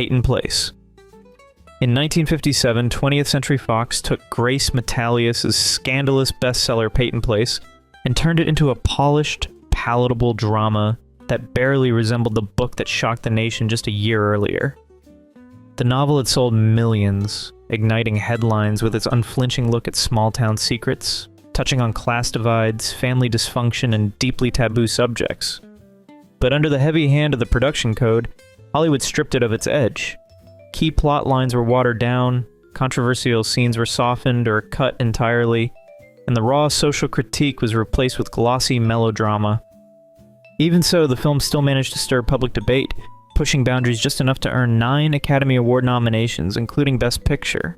Payton Place. In 1957, 20th Century Fox took Grace Metalius's scandalous bestseller Payton Place and turned it into a polished, palatable drama that barely resembled the book that shocked the nation just a year earlier. The novel had sold millions, igniting headlines with its unflinching look at small-town secrets, touching on class divides, family dysfunction, and deeply taboo subjects. But under the heavy hand of the production code, Hollywood stripped it of its edge. Key plot lines were watered down, controversial scenes were softened or cut entirely, and the raw social critique was replaced with glossy melodrama. Even so, the film still managed to stir public debate, pushing boundaries just enough to earn 9 Academy Award nominations, including Best Picture.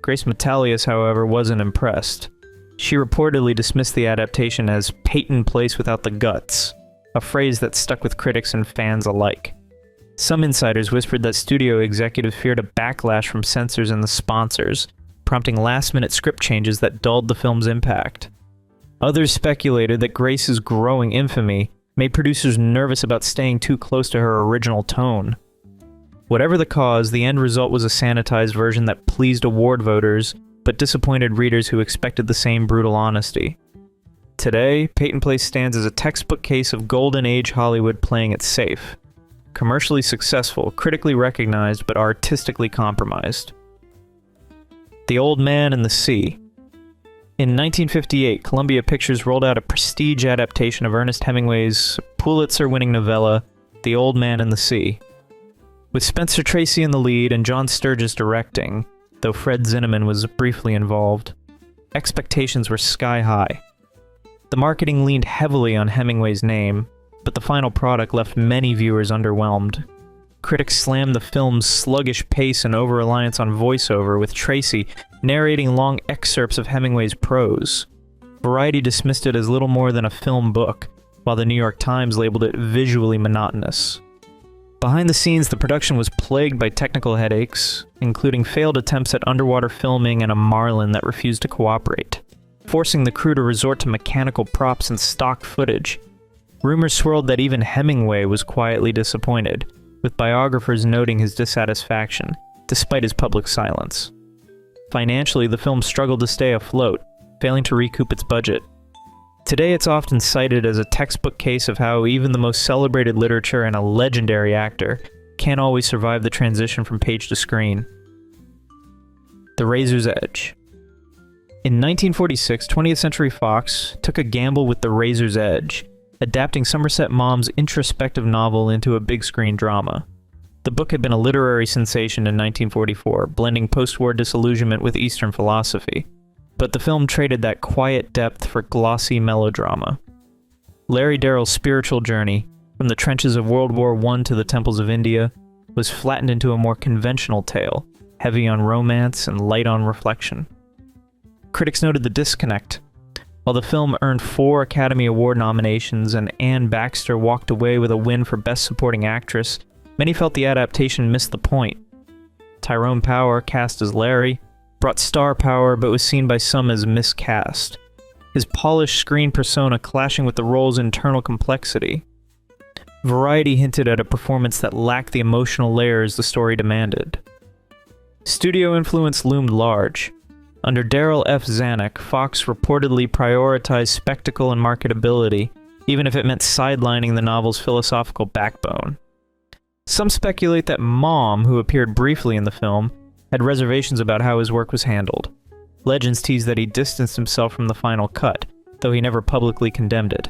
Grace Metalius, however, wasn't impressed. She reportedly dismissed the adaptation as Payton Place without the guts, a phrase that stuck with critics and fans alike. Some insiders whispered that studio executives feared a backlash from censors and the sponsors, prompting last-minute script changes that dulled the film's impact. Others speculated that Grace's growing infamy made producers nervous about staying too close to her original tone. Whatever the cause, the end result was a sanitized version that pleased award voters, but disappointed readers who expected the same brutal honesty. Today, Payton Place stands as a textbook case of Golden Age Hollywood playing it safe. Commercially successful, critically recognized, but artistically compromised. The Old Man and the Sea. In 1958, Columbia Pictures rolled out a prestige adaptation of Ernest Hemingway's Pulitzer-winning novella, The Old Man and the Sea. With Spencer Tracy in the lead and John Sturges directing, though Fred Zinnemann was briefly involved, expectations were sky high. The marketing leaned heavily on Hemingway's name, but the final product left many viewers underwhelmed. Critics slammed the film's sluggish pace and over-reliance on voiceover, with Tracy narrating long excerpts of Hemingway's prose. Variety dismissed it as little more than a film book, while the New York Times labeled it visually monotonous. Behind the scenes, the production was plagued by technical headaches, including failed attempts at underwater filming and a marlin that refused to cooperate, forcing the crew to resort to mechanical props and stock footage. Rumors swirled that even Hemingway was quietly disappointed, with biographers noting his dissatisfaction, despite his public silence. Financially, the film struggled to stay afloat, failing to recoup its budget. Today, it's often cited as a textbook case of how even the most celebrated literature and a legendary actor can't always survive the transition from page to screen. The Razor's Edge. In 1946, 20th Century Fox took a gamble with The Razor's Edge, adapting Somerset Maugham's introspective novel into a big-screen drama. The book had been a literary sensation in 1944, blending post-war disillusionment with Eastern philosophy, but the film traded that quiet depth for glossy melodrama. Larry Darrell's spiritual journey, from the trenches of World War I to the temples of India, was flattened into a more conventional tale, heavy on romance and light on reflection. Critics noted the disconnect. While the film earned 4 Academy Award nominations and Anne Baxter walked away with a win for Best Supporting Actress, many felt the adaptation missed the point. Tyrone Power, cast as Larry, brought star power but was seen by some as miscast, his polished screen persona clashing with the role's internal complexity. Variety hinted at a performance that lacked the emotional layers the story demanded. Studio influence loomed large. Under Darrell F. Zanuck, Fox reportedly prioritized spectacle and marketability, even if it meant sidelining the novel's philosophical backbone. Some speculate that Maugham, who appeared briefly in the film, had reservations about how his work was handled. Legends tease that he distanced himself from the final cut, though he never publicly condemned it.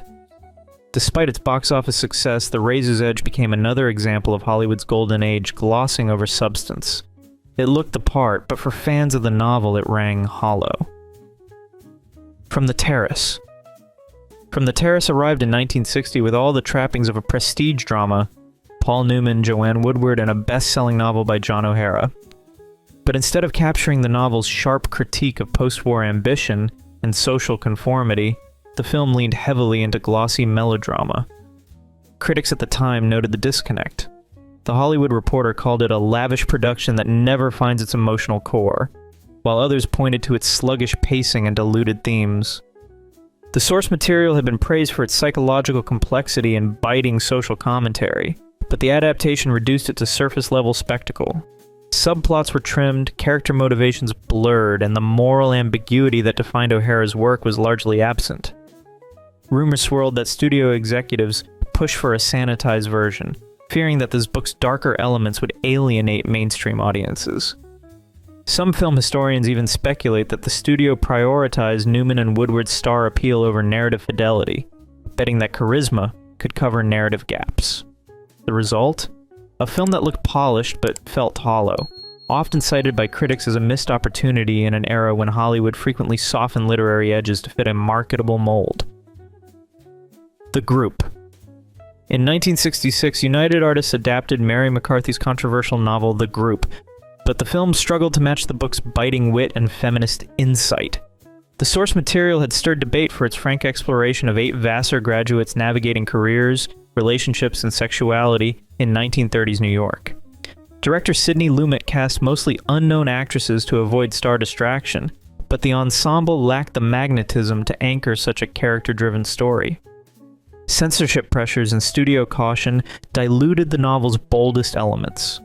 Despite its box office success, The Razor's Edge became another example of Hollywood's golden age glossing over substance. It looked the part, but for fans of the novel it rang hollow. From the Terrace. From the Terrace arrived in 1960 with all the trappings of a prestige drama, Paul Newman, Joanne Woodward, and a best-selling novel by John O'Hara. But instead of capturing the novel's sharp critique of post-war ambition and social conformity, the film leaned heavily into glossy melodrama. Critics at the time noted the disconnect. The Hollywood Reporter called it a lavish production that never finds its emotional core, while others pointed to its sluggish pacing and diluted themes. The source material had been praised for its psychological complexity and biting social commentary, but the adaptation reduced it to surface-level spectacle. Subplots were trimmed, character motivations blurred, and the moral ambiguity that defined O'Hara's work was largely absent. Rumors swirled that studio executives pushed for a sanitized version, fearing that this book's darker elements would alienate mainstream audiences. Some film historians even speculate that the studio prioritized Newman and Woodward's star appeal over narrative fidelity, betting that charisma could cover narrative gaps. The result? A film that looked polished but felt hollow, often cited by critics as a missed opportunity in an era when Hollywood frequently softened literary edges to fit a marketable mold. The Group. In 1966, United Artists adapted Mary McCarthy's controversial novel The Group, but the film struggled to match the book's biting wit and feminist insight. The source material had stirred debate for its frank exploration of 8 Vassar graduates navigating careers, relationships, and sexuality in 1930s New York. Director Sidney Lumet cast mostly unknown actresses to avoid star distraction, but the ensemble lacked the magnetism to anchor such a character-driven story. Censorship pressures and studio caution diluted the novel's boldest elements.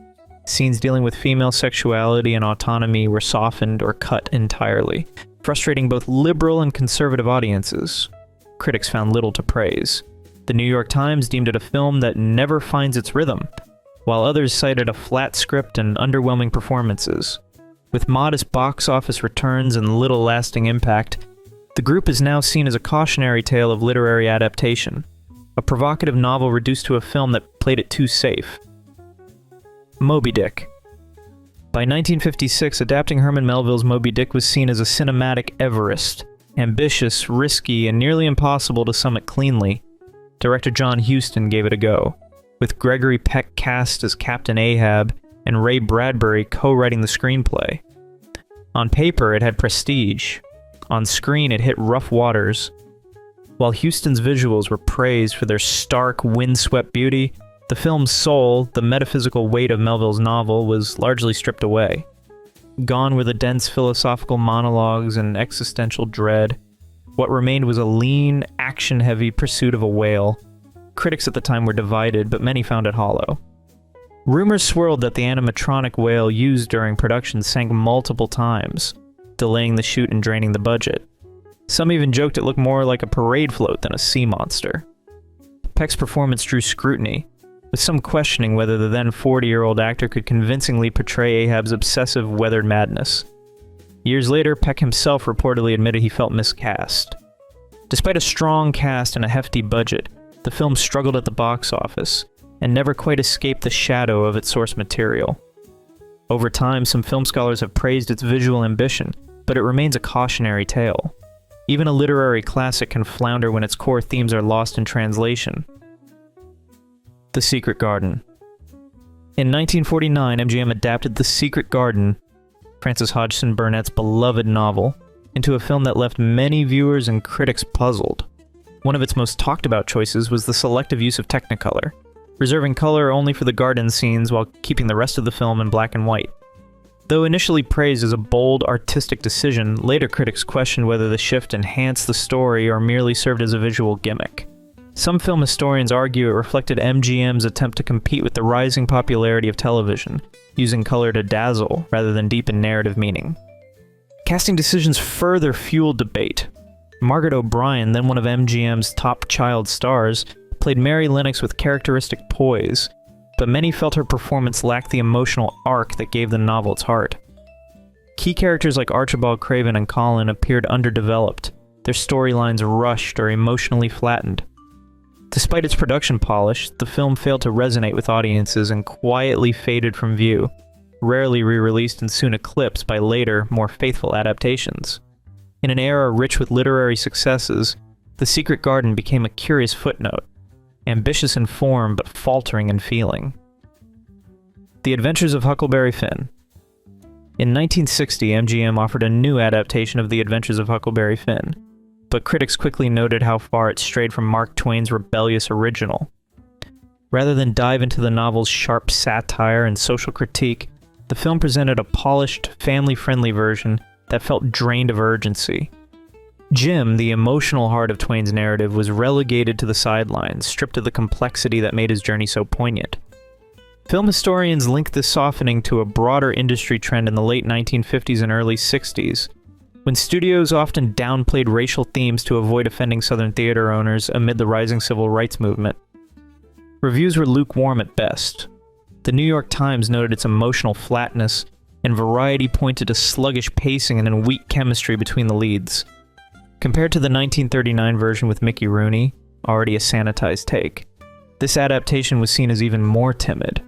Scenes dealing with female sexuality and autonomy were softened or cut entirely, frustrating both liberal and conservative audiences. Critics found little to praise. The New York Times deemed it a film that never finds its rhythm, while others cited a flat script and underwhelming performances. With modest box office returns and little lasting impact, The Group is now seen as a cautionary tale of literary adaptation, a provocative novel reduced to a film that played it too safe. Moby Dick. By 1956, adapting Herman Melville's Moby Dick was seen as a cinematic Everest, ambitious, risky, and nearly impossible to summit cleanly. Director John Huston gave it a go, with Gregory Peck cast as Captain Ahab and Ray Bradbury co-writing the screenplay. On paper, it had prestige. On screen, it hit rough waters. While Huston's visuals were praised for their stark, windswept beauty, the film's soul, the metaphysical weight of Melville's novel, was largely stripped away. Gone were the dense philosophical monologues and existential dread. What remained was a lean, action-heavy pursuit of a whale. Critics at the time were divided, but many found it hollow. Rumors swirled that the animatronic whale used during production sank multiple times, delaying the shoot and draining the budget. Some even joked it looked more like a parade float than a sea monster. Peck's performance drew scrutiny, with some questioning whether the then 40-year-old actor could convincingly portray Ahab's obsessive, weathered madness. Years later, Peck himself reportedly admitted he felt miscast. Despite a strong cast and a hefty budget, the film struggled at the box office, and never quite escaped the shadow of its source material. Over time, some film scholars have praised its visual ambition, but it remains a cautionary tale. Even a literary classic can flounder when its core themes are lost in translation. The Secret Garden. In 1949, MGM adapted The Secret Garden, Frances Hodgson Burnett's beloved novel, into a film that left many viewers and critics puzzled. One of its most talked about choices was the selective use of Technicolor, reserving color only for the garden scenes while keeping the rest of the film in black and white. Though initially praised as a bold, artistic decision, later critics questioned whether the shift enhanced the story or merely served as a visual gimmick. Some film historians argue it reflected MGM's attempt to compete with the rising popularity of television, using color to dazzle rather than deepen narrative meaning. Casting decisions further fueled debate. Margaret O'Brien, then one of MGM's top child stars, played Mary Lennox with characteristic poise, but many felt her performance lacked the emotional arc that gave the novel its heart. Key characters like Archibald Craven and Colin appeared underdeveloped, their storylines rushed or emotionally flattened. Despite its production polish, the film failed to resonate with audiences and quietly faded from view, rarely re-released and soon eclipsed by later, more faithful adaptations. In an era rich with literary successes, The Secret Garden became a curious footnote, ambitious in form but faltering in feeling. The Adventures of Huckleberry Finn. In 1960, MGM offered a new adaptation of The Adventures of Huckleberry Finn, but critics quickly noted how far it strayed from Mark Twain's rebellious original. Rather than dive into the novel's sharp satire and social critique, the film presented a polished, family-friendly version that felt drained of urgency. Jim, the emotional heart of Twain's narrative, was relegated to the sidelines, stripped of the complexity that made his journey so poignant. Film historians link this softening to a broader industry trend in the late 1950s and early 60s, when studios often downplayed racial themes to avoid offending Southern theater owners amid the rising civil rights movement. Reviews were lukewarm at best. The New York Times noted its emotional flatness, and Variety pointed to sluggish pacing and a weak chemistry between the leads. Compared to the 1939 version with Mickey Rooney, already a sanitized take, this adaptation was seen as even more timid.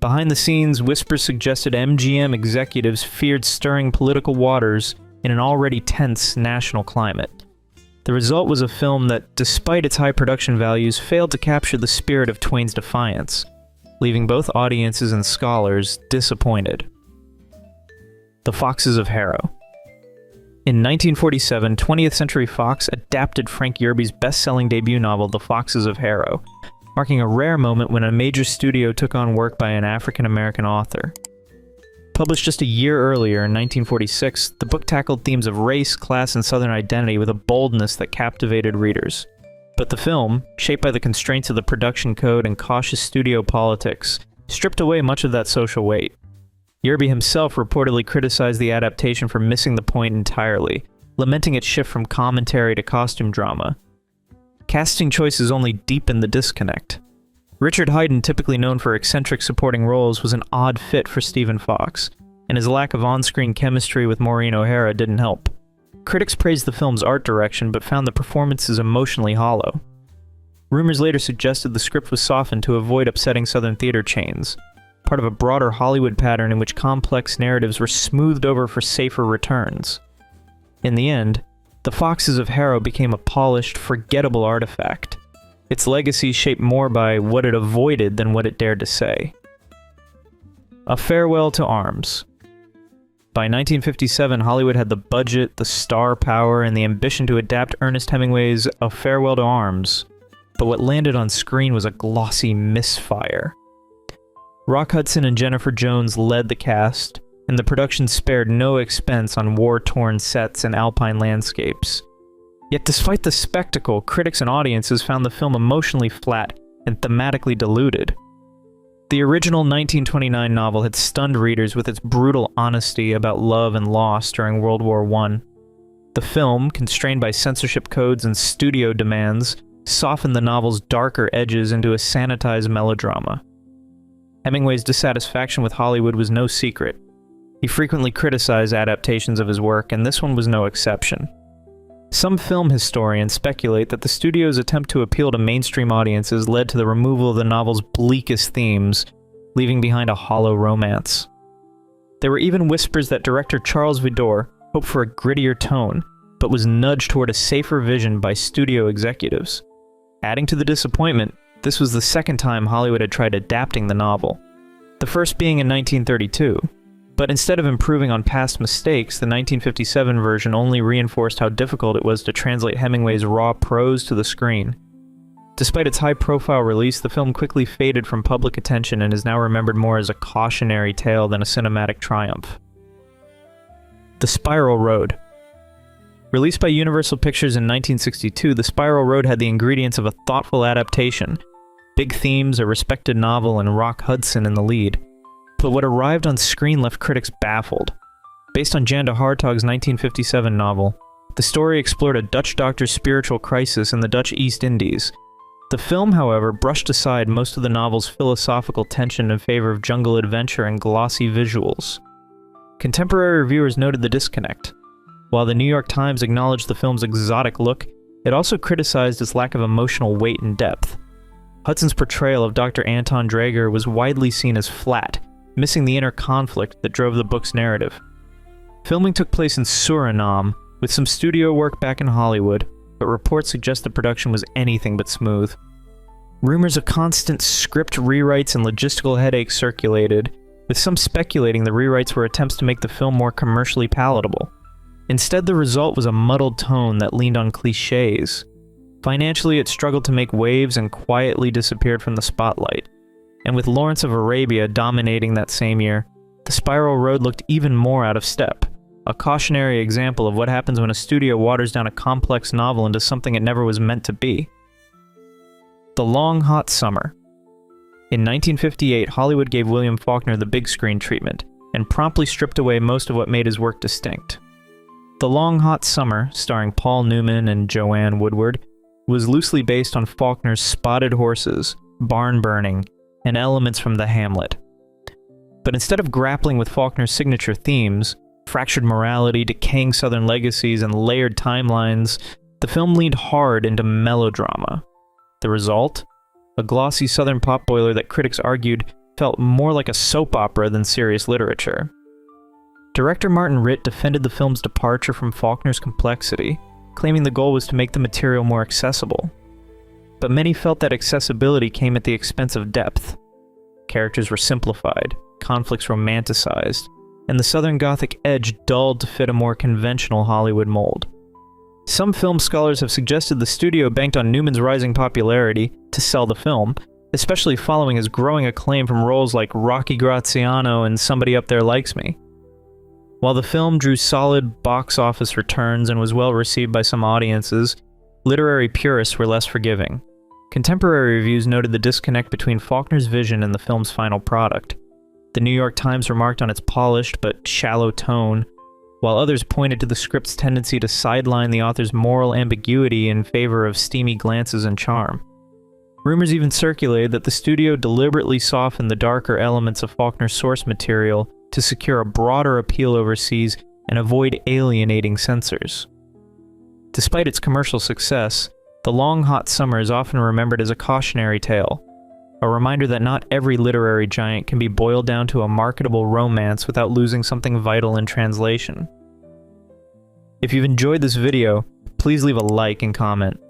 Behind the scenes, whispers suggested MGM executives feared stirring political waters in an already tense national climate. The result was a film that, despite its high production values, failed to capture the spirit of Twain's defiance, leaving both audiences and scholars disappointed. The Foxes of Harrow. In 1947, 20th Century Fox adapted Frank Yerby's best-selling debut novel, The Foxes of Harrow, marking a rare moment when a major studio took on work by an African-American author. Published just a year earlier, in 1946, the book tackled themes of race, class, and Southern identity with a boldness that captivated readers. But the film, shaped by the constraints of the production code and cautious studio politics, stripped away much of that social weight. Yerby himself reportedly criticized the adaptation for missing the point entirely, lamenting its shift from commentary to costume drama. Casting choices only deepened the disconnect. Richard Haydn, typically known for eccentric supporting roles, was an odd fit for Stephen Fox, and his lack of on-screen chemistry with Maureen O'Hara didn't help. Critics praised the film's art direction, but found the performances emotionally hollow. Rumors later suggested the script was softened to avoid upsetting Southern theater chains, part of a broader Hollywood pattern in which complex narratives were smoothed over for safer returns. In the end, The Foxes of Harrow became a polished, forgettable artifact, its legacy shaped more by what it avoided than what it dared to say. A Farewell to Arms. By 1957, Hollywood had the budget, the star power, and the ambition to adapt Ernest Hemingway's A Farewell to Arms, but what landed on screen was a glossy misfire. Rock Hudson and Jennifer Jones led the cast, and the production spared no expense on war-torn sets and alpine landscapes. Yet despite the spectacle, critics and audiences found the film emotionally flat and thematically diluted. The original 1929 novel had stunned readers with its brutal honesty about love and loss during World War I. The film, constrained by censorship codes and studio demands, softened the novel's darker edges into a sanitized melodrama. Hemingway's dissatisfaction with Hollywood was no secret. He frequently criticized adaptations of his work, and this one was no exception. Some film historians speculate that the studio's attempt to appeal to mainstream audiences led to the removal of the novel's bleakest themes, leaving behind a hollow romance. There were even whispers that director Charles Vidor hoped for a grittier tone, but was nudged toward a safer vision by studio executives. Adding to the disappointment, this was the second time Hollywood had tried adapting the novel, the first being in 1932. But instead of improving on past mistakes, the 1957 version only reinforced how difficult it was to translate Hemingway's raw prose to the screen. Despite its high-profile release, the film quickly faded from public attention and is now remembered more as a cautionary tale than a cinematic triumph. The Spiral Road. Released by Universal Pictures in 1962, The Spiral Road had the ingredients of a thoughtful adaptation: big themes, a respected novel, and Rock Hudson in the lead. But what arrived on screen left critics baffled. Based on Jan de Hartog's 1957 novel, the story explored a Dutch doctor's spiritual crisis in the Dutch East Indies. The film, however, brushed aside most of the novel's philosophical tension in favor of jungle adventure and glossy visuals. Contemporary reviewers noted the disconnect. While the New York Times acknowledged the film's exotic look, it also criticized its lack of emotional weight and depth. Hudson's portrayal of Dr. Anton Draeger was widely seen as flat, missing the inner conflict that drove the book's narrative. Filming took place in Suriname, with some studio work back in Hollywood, but reports suggest the production was anything but smooth. Rumors of constant script rewrites and logistical headaches circulated, with some speculating the rewrites were attempts to make the film more commercially palatable. Instead, the result was a muddled tone that leaned on cliches. Financially, it struggled to make waves and quietly disappeared from the spotlight. And with Lawrence of Arabia dominating that same year, The Spiral Road looked even more out of step, a cautionary example of what happens when a studio waters down a complex novel into something it never was meant to be. The Long Hot Summer. In 1958, Hollywood gave William Faulkner the big screen treatment, and promptly stripped away most of what made his work distinct. The Long Hot Summer, starring Paul Newman and Joanne Woodward, was loosely based on Faulkner's Spotted Horses, Barn Burning, and elements from The Hamlet. But instead of grappling with Faulkner's signature themes, fractured morality, decaying Southern legacies, and layered timelines, the film leaned hard into melodrama. The result? A glossy Southern potboiler that critics argued felt more like a soap opera than serious literature. Director Martin Ritt defended the film's departure from Faulkner's complexity, claiming the goal was to make the material more accessible. But many felt that accessibility came at the expense of depth. Characters were simplified, conflicts romanticized, and the Southern Gothic edge dulled to fit a more conventional Hollywood mold. Some film scholars have suggested the studio banked on Newman's rising popularity to sell the film, especially following his growing acclaim from roles like Rocky Graziano and Somebody Up There Likes Me. While the film drew solid box office returns and was well received by some audiences, literary purists were less forgiving. Contemporary reviews noted the disconnect between Faulkner's vision and the film's final product. The New York Times remarked on its polished but shallow tone, while others pointed to the script's tendency to sideline the author's moral ambiguity in favor of steamy glances and charm. Rumors even circulated that the studio deliberately softened the darker elements of Faulkner's source material to secure a broader appeal overseas and avoid alienating censors. Despite its commercial success, The Long Hot Summer is often remembered as a cautionary tale, a reminder that not every literary giant can be boiled down to a marketable romance without losing something vital in translation. If you've enjoyed this video, please leave a like and comment.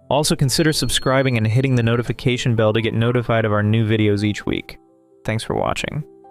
Also consider subscribing and hitting the notification bell to get notified of our new videos each week. Thanks for watching.